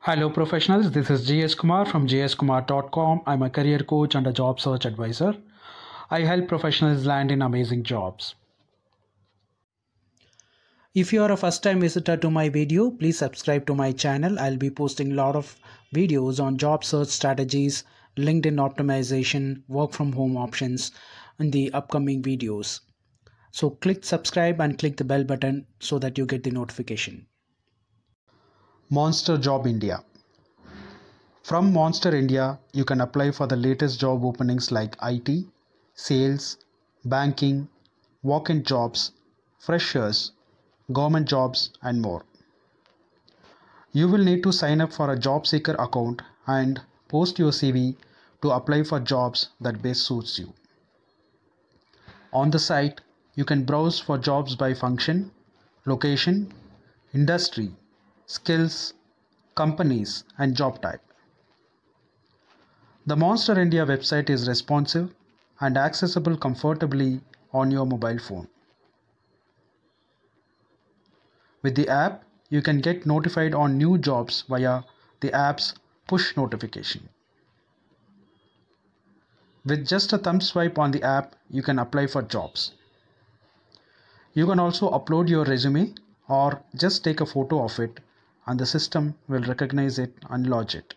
Hello, professionals. This is GS Kumar from gskumar.com. I'm a career coach and a job search advisor. I help professionals land in amazing jobs. If you are a first time visitor to my video, please subscribe to my channel. I'll be posting a lot of videos on job search strategies, LinkedIn optimization, work from home options in the upcoming videos. So click subscribe and click the bell button so that you get the notification. Monster Job India. From Monster India, you can apply for the latest job openings like IT, sales, banking, walk-in jobs, freshers, government jobs, and more. You will need to sign up for a job seeker account and post your CV to apply for jobs that best suits you. On the site, you can browse for jobs by function, location, industry, skills, companies, and job type. The Monster India website is responsive and accessible comfortably on your mobile phone. With the app, you can get notified on new jobs via the app's push notification. With just a thumb swipe on the app, you can apply for jobs. You can also upload your resume or just take a photo of it, and the system will recognize it and lodge it.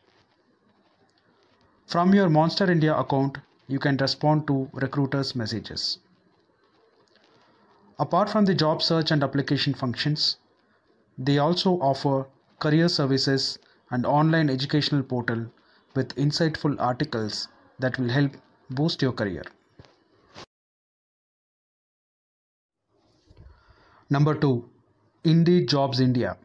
From your Monster India account, you can respond to recruiters' messages. Apart from the job search and application functions, they also offer career services and online educational portal with insightful articles that will help boost your career. Number 2. Indeed Jobs India.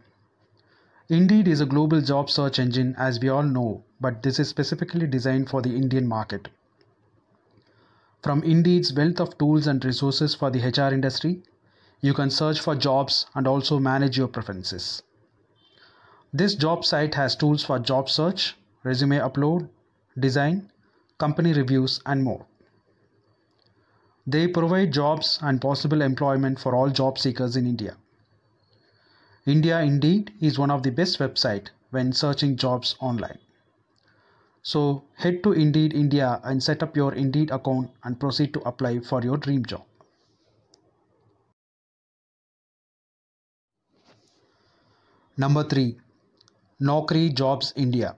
Indeed is a global job search engine, as we all know, but this is specifically designed for the Indian market. From Indeed's wealth of tools and resources for the HR industry, you can search for jobs and also manage your preferences. This job site has tools for job search, resume upload, design, company reviews, and more. They provide jobs and possible employment for all job seekers in India. India Indeed is one of the best websites when searching jobs online. So head to Indeed India and set up your Indeed account and proceed to apply for your dream job. Number 3. Naukri Jobs India.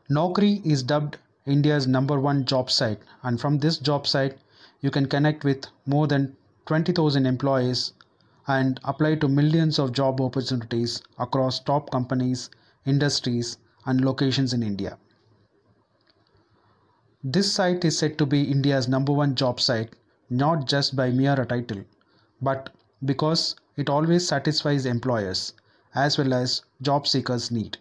Naukri is dubbed India's #1 job site, and from this job site you can connect with more than 20,000 employees and apply to millions of job opportunities across top companies, industries, and locations in India. This site is said to be India's #1 job site, not just by mere title, but because it always satisfies employers as well as job seekers' need.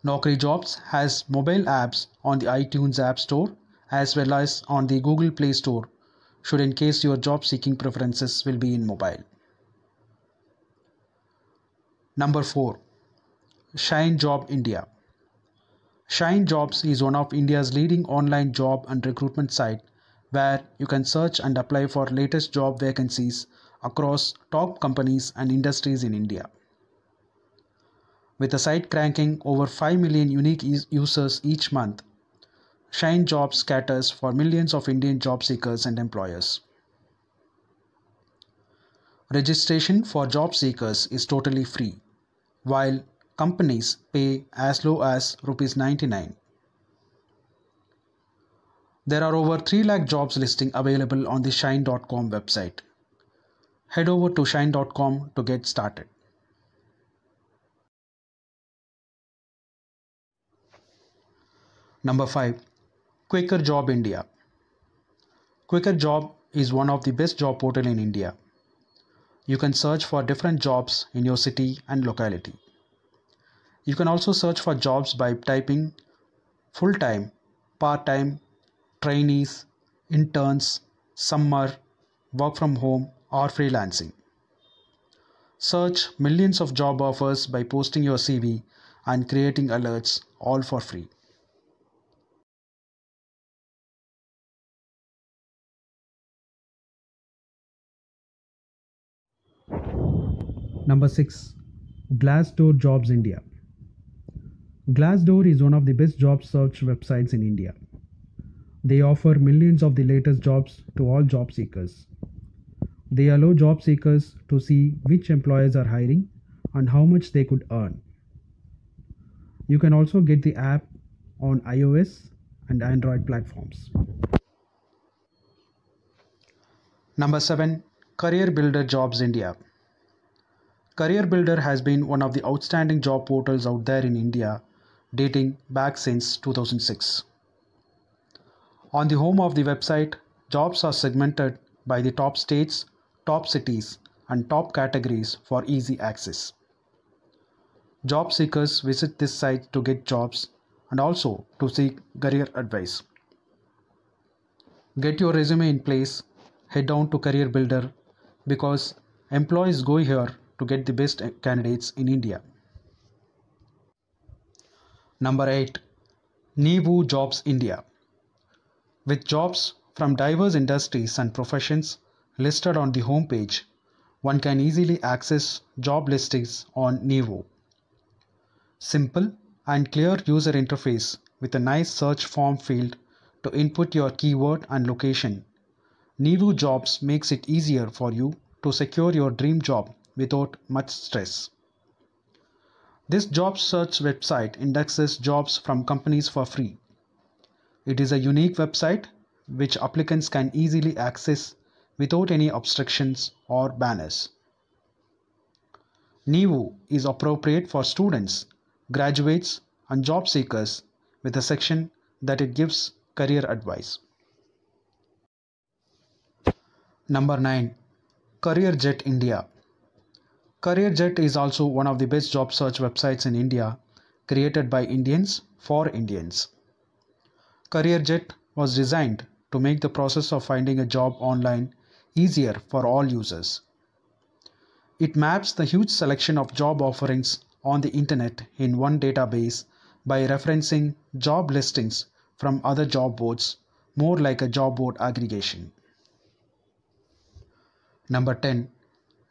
Naukri Jobs has mobile apps on the iTunes App Store as well as on the Google Play Store, should in case your job seeking preferences will be in mobile. Number 4. Shine Job India. Shine Jobs is one of India's leading online job and recruitment site where you can search and apply for latest job vacancies across top companies and industries in India. With the site cranking over 5 million unique users each month, Shine Jobs caters for millions of Indian job seekers and employers. Registration for job seekers is totally free, while companies pay as low as ₹99. There are over 3 lakh jobs listing available on the shine.com website. Head over to shine.com to get started. Number 5. Quicker Job India. Quicker Job is one of the best job portal in India. You can search for different jobs in your city and locality. You can also search for jobs by typing full-time, part-time, trainees, interns, summer, work from home, or freelancing. Search millions of job offers by posting your CV and creating alerts, all for free. Number 6. Glassdoor Jobs India. Glassdoor is one of the best job search websites in India. They offer millions of the latest jobs to all job seekers. They allow job seekers to see which employers are hiring and how much they could earn. You can also get the app on iOS and Android platforms. Number 7. Career Builder Jobs India. Career Builder has been one of the outstanding job portals out there in India, dating back since 2006. On the home of the website, jobs are segmented by the top states, top cities, and top categories for easy access. Job seekers visit this site to get jobs and also to seek career advice. Get your resume in place, head down to Career Builder because employees go here to get the best candidates in India. Number 8. Neevu Jobs India. With jobs from diverse industries and professions listed on the homepage, one can easily access job listings on Neevu. Simple and clear user interface with a nice search form field to input your keyword and location. Neevu Jobs makes it easier for you to secure your dream job without much stress. This job search website indexes jobs from companies for free. It is a unique website which applicants can easily access without any obstructions or banners. Neevu is appropriate for students, graduates, and job seekers with a section that it gives career advice. Number 9. CareerJet India. CareerJet is also one of the best job search websites in India, created by Indians for Indians. CareerJet was designed to make the process of finding a job online easier for all users. It maps the huge selection of job offerings on the internet in one database by referencing job listings from other job boards, more like a job board aggregation. Number 10.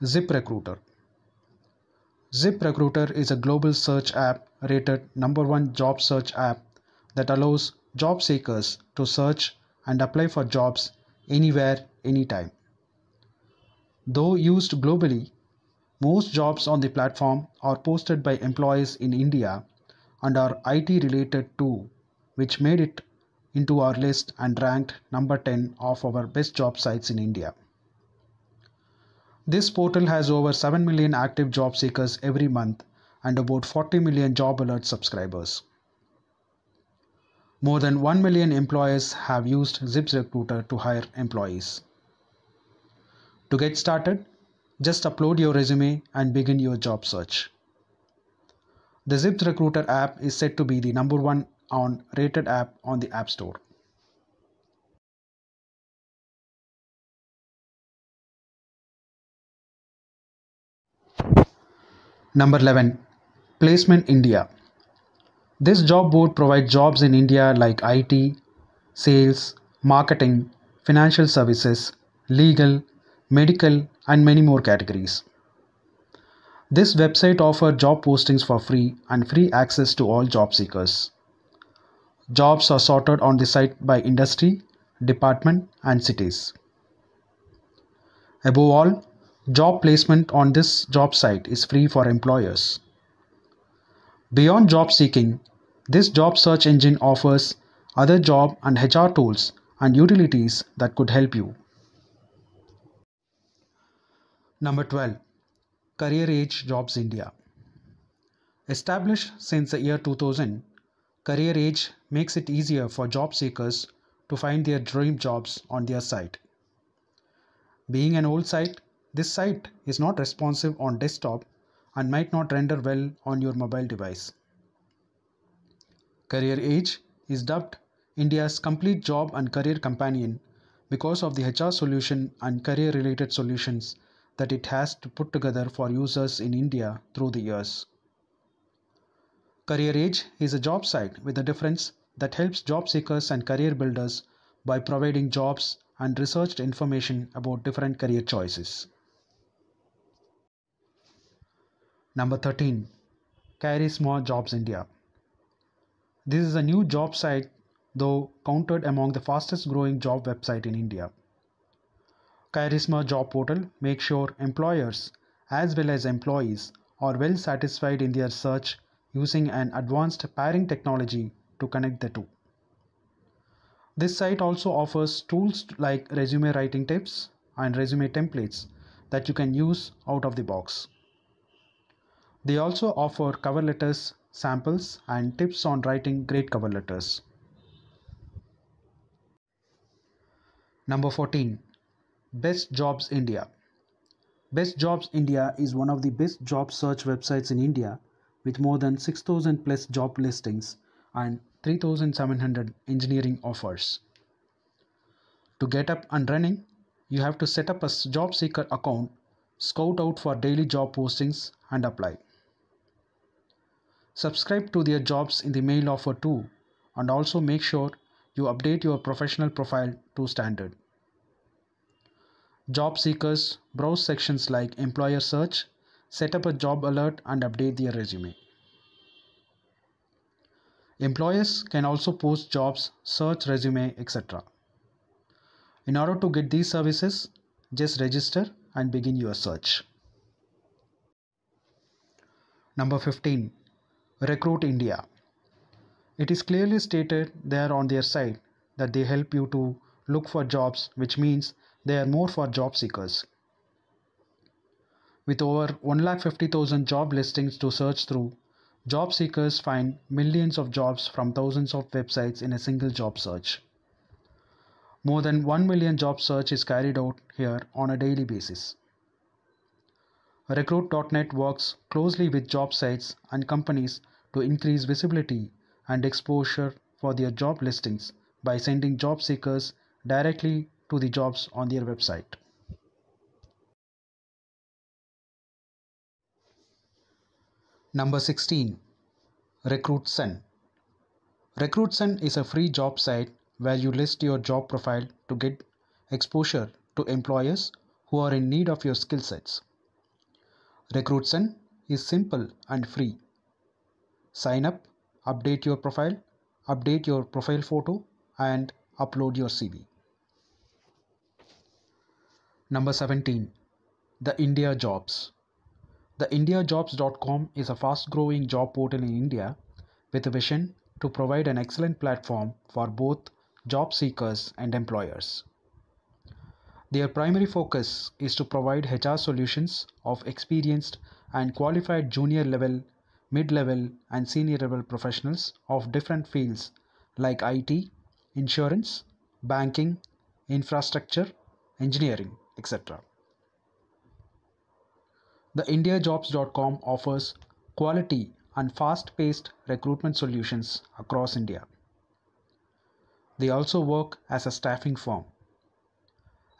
ZipRecruiter. ZipRecruiter is a global search app rated number 1 job search app that allows job seekers to search and apply for jobs anywhere, anytime. Though used globally, most jobs on the platform are posted by employees in India and are IT related too, which made it into our list and ranked number 10 of our best job sites in India. This portal has over 7 million active job seekers every month and about 40 million job alert subscribers. More than 1 million employers have used ZipRecruiter to hire employees. To get started, just upload your resume and begin your job search. The ZipRecruiter app is said to be the number 1 rated app on the App Store. Number 11. Placement India. This job board provides jobs in India like IT, sales, marketing, financial services, legal, medical, and many more categories. This website offers job postings for free and free access to all job seekers. Jobs are sorted on the site by industry, department, and cities. Above all, job placement on this job site is free for employers. Beyond job seeking, this job search engine offers other job and HR tools and utilities that could help you. Number 12. CareerEdge Jobs India. Established since the year 2000, CareerEdge makes it easier for job seekers to find their dream jobs on their site. Being an old site, this site is not responsive on desktop and might not render well on your mobile device. CareerEdge is dubbed India's complete job and career companion because of the HR solution and career-related solutions that it has to put together for users in India through the years. CareerEdge is a job site with a difference that helps job seekers and career builders by providing jobs and researched information about different career choices. Number 13. Charisma Jobs India. This is a new job site, though counted among the fastest growing job website in India. Charisma Job Portal makes sure employers as well as employees are well satisfied in their search using an advanced pairing technology to connect the two. This site also offers tools like resume writing tips and resume templates that you can use out of the box. They also offer cover letters, samples, and tips on writing great cover letters. Number 14. Best Jobs India. Best Jobs India is one of the best job search websites in India with more than 6,000 plus job listings and 3,700 engineering offers. To get up and running, you have to set up a job seeker account, scout out for daily job postings, and apply. Subscribe to their jobs in the mail offer too, and also make sure you update your professional profile to standard. Job seekers browse sections like employer search, set up a job alert, and update their resume. Employers can also post jobs, search resume, etc. In order to get these services, just register and begin your search. Number 15. Recruit India. It is clearly stated there on their site that they help you to look for jobs, which means they are more for job seekers. With over 150,000 job listings to search through, job seekers find millions of jobs from thousands of websites in a single job search. More than 1 million job search is carried out here on a daily basis. Recruit.net works closely with job sites and companies to increase visibility and exposure for their job listings by sending job seekers directly to the jobs on their website. Number 16. RecruitSun. RecruitSun is a free job site where you list your job profile to get exposure to employers who are in need of your skill sets. RecruitSun is simple and free. Sign up, update your profile photo, and upload your CV. Number 17. The India Jobs. The IndiaJobs.com is a fast-growing job portal in India with a vision to provide an excellent platform for both job seekers and employers. Their primary focus is to provide HR solutions of experienced and qualified junior level, mid-level, and senior level professionals of different fields like IT, insurance, banking, infrastructure, engineering, etc. The IndiaJobs.com offers quality and fast-paced recruitment solutions across India. They also work as a staffing firm.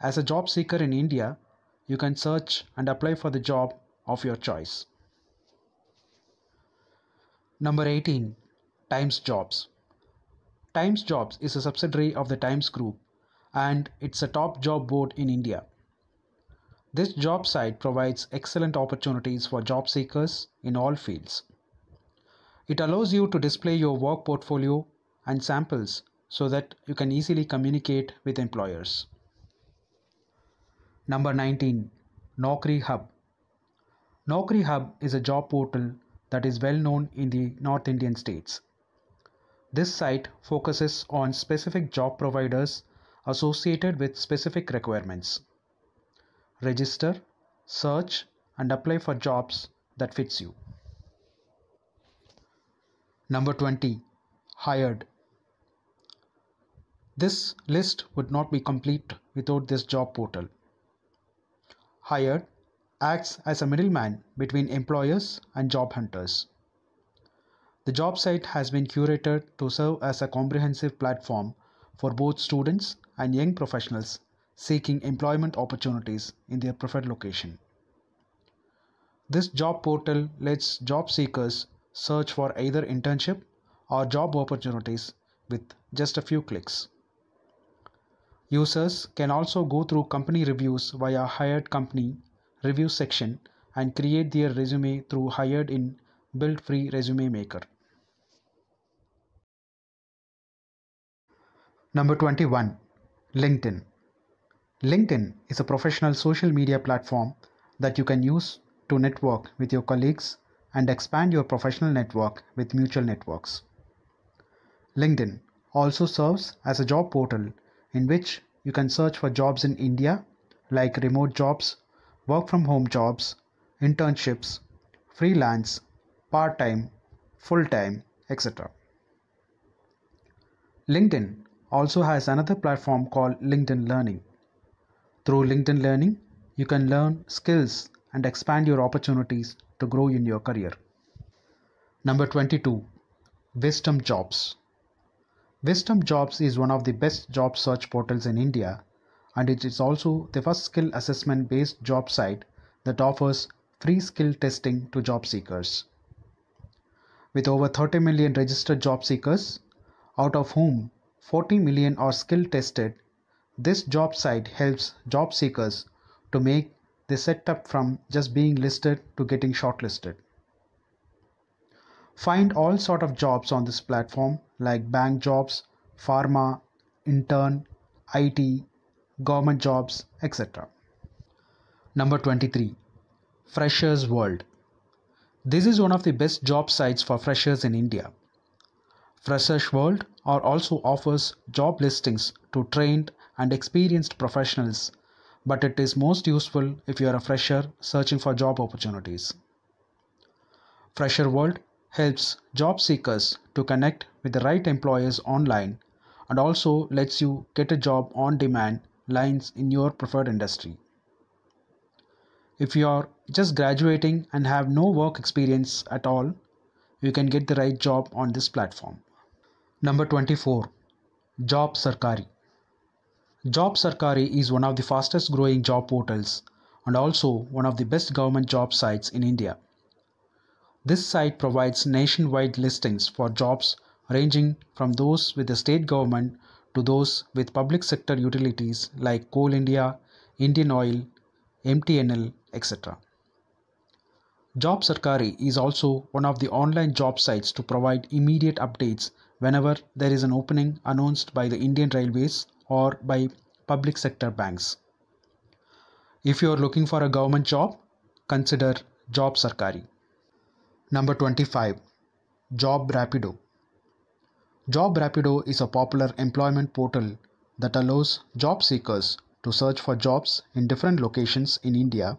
As a job seeker in India, you can search and apply for the job of your choice. Number 18. Times Jobs. Times Jobs is a subsidiary of the Times Group and it's a top job board in India. This job site provides excellent opportunities for job seekers in all fields. It allows you to display your work portfolio and samples so that you can easily communicate with employers. Number 19. Naukri Hub. Naukri Hub is a job portal that is well known in the North Indian states. This site focuses on specific job providers associated with specific requirements. Register, search, and apply for jobs that fits you. Number 20. Hired. This list would not be complete without this job portal. Hired acts as a middleman between employers and job hunters. The job site has been curated to serve as a comprehensive platform for both students and young professionals seeking employment opportunities in their preferred location. This job portal lets job seekers search for either internship or job opportunities with just a few clicks. Users can also go through company reviews via Hired Company Review section and create their resume through hired in built free resume maker. Number 21. LinkedIn. LinkedIn is a professional social media platform that you can use to network with your colleagues and expand your professional network with mutual networks. LinkedIn also serves as a job portal in which you can search for jobs in India like remote jobs, work from home jobs, internships, freelance, part-time, full-time, etc. LinkedIn also has another platform called LinkedIn Learning. Through LinkedIn Learning, you can learn skills and expand your opportunities to grow in your career. Number 22. Wisdom Jobs. Wisdom Jobs is one of the best job search portals in India, and it is also the first skill assessment based job site that offers free skill testing to job seekers. With over 30 million registered job seekers, out of whom 40 million are skill tested, this job site helps job seekers to make the setup from just being listed to getting shortlisted. Find all sort of jobs on this platform like bank jobs, pharma, intern, IT, government jobs, etc. Number 23. Freshers World. This is one of the best job sites for freshers in India. Freshers World also offers job listings to trained and experienced professionals, but it is most useful if you are a fresher searching for job opportunities. Fresher World helps job seekers to connect with the right employers online and also lets you get a job on demand lines in your preferred industry. If you are just graduating and have no work experience at all, you can get the right job on this platform. Number 24. Job Sarkari. Job Sarkari is one of the fastest growing job portals and also one of the best government job sites in India. This site provides nationwide listings for jobs ranging from those with the state government to those with public sector utilities like Coal India, Indian Oil, MTNL, etc. Job Sarkari is also one of the online job sites to provide immediate updates whenever there is an opening announced by the Indian Railways or by public sector banks. If you are looking for a government job, consider Job Sarkari. Number 25. Job Rapido. Job Rapido is a popular employment portal that allows job seekers to search for jobs in different locations in India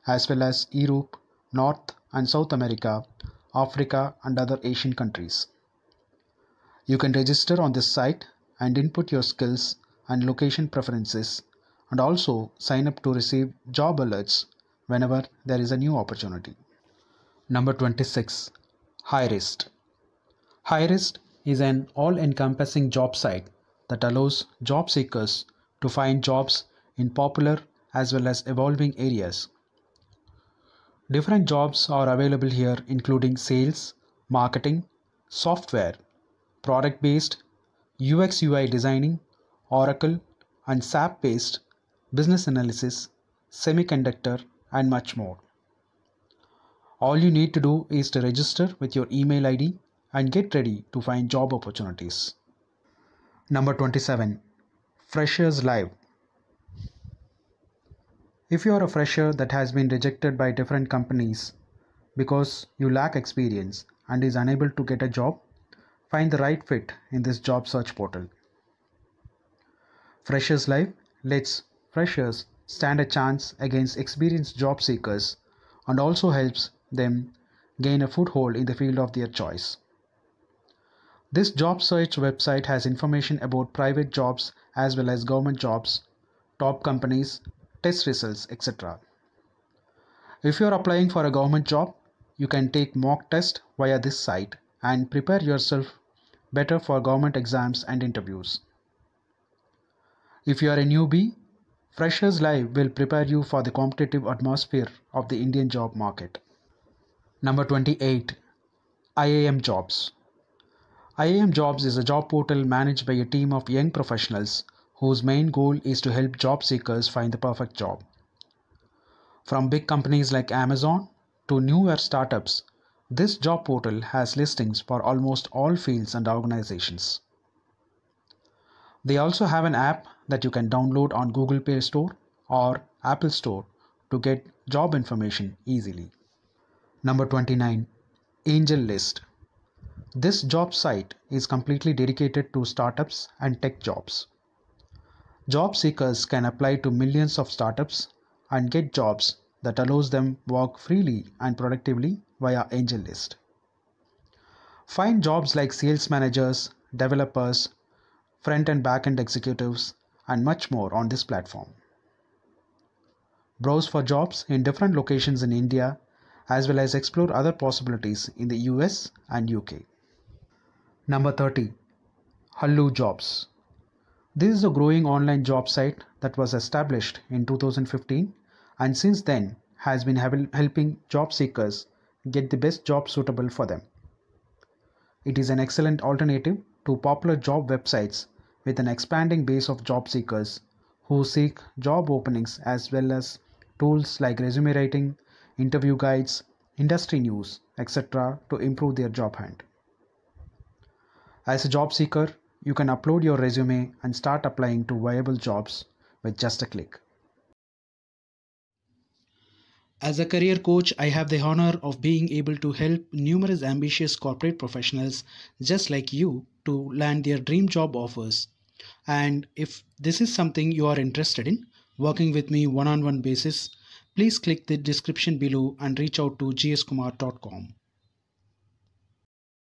as well as Europe, North and South America, Africa and other Asian countries. You can register on this site and input your skills and location preferences and also sign up to receive job alerts whenever there is a new opportunity. Number 26. Hirist. Hirist is an all-encompassing job site that allows job seekers to find jobs in popular as well as evolving areas. Different jobs are available here including sales, marketing, software, product-based, UX UI designing, Oracle and SAP-based, business analysis, semiconductor and much more. All you need to do is to register with your email ID and get ready to find job opportunities. Number 27. Freshers Live. If you are a fresher that has been rejected by different companies because you lack experience and is unable to get a job, find the right fit in this job search portal. Freshers Live lets freshers stand a chance against experienced job seekers and also helps them gain a foothold in the field of their choice. This job search website has information about private jobs as well as government jobs, top companies, test results, etc. If you are applying for a government job, you can take mock test via this site and prepare yourself better for government exams and interviews. If you are a newbie, Freshers Live will prepare you for the competitive atmosphere of the Indian job market. Number 28. IIM Jobs. IIM Jobs is a job portal managed by a team of young professionals whose main goal is to help job seekers find the perfect job. From big companies like Amazon to newer startups, this job portal has listings for almost all fields and organizations. They also have an app that you can download on Google Play Store or Apple Store to get job information easily. Number 29. Angel List. This job site is completely dedicated to startups and tech jobs. Job seekers can apply to millions of startups and get jobs that allows them work freely and productively via Angel List. Find jobs like sales managers, developers, front and back end executives, and much more on this platform. Browse for jobs in different locations in India as well as explore other possibilities in the US and UK. Number 30. Hallu Jobs. This is a growing online job site that was established in 2015 and since then has been helping job seekers get the best job suitable for them. It is an excellent alternative to popular job websites with an expanding base of job seekers who seek job openings as well as tools like resume writing, interview guides, industry news, etc. to improve their job hunt. As a job seeker, you can upload your resume and start applying to viable jobs with just a click. As a career coach, I have the honor of being able to help numerous ambitious corporate professionals just like you to land their dream job offers. And if this is something you are interested in, working with me one-on-one basis, please click the description below and reach out to gskumar.com.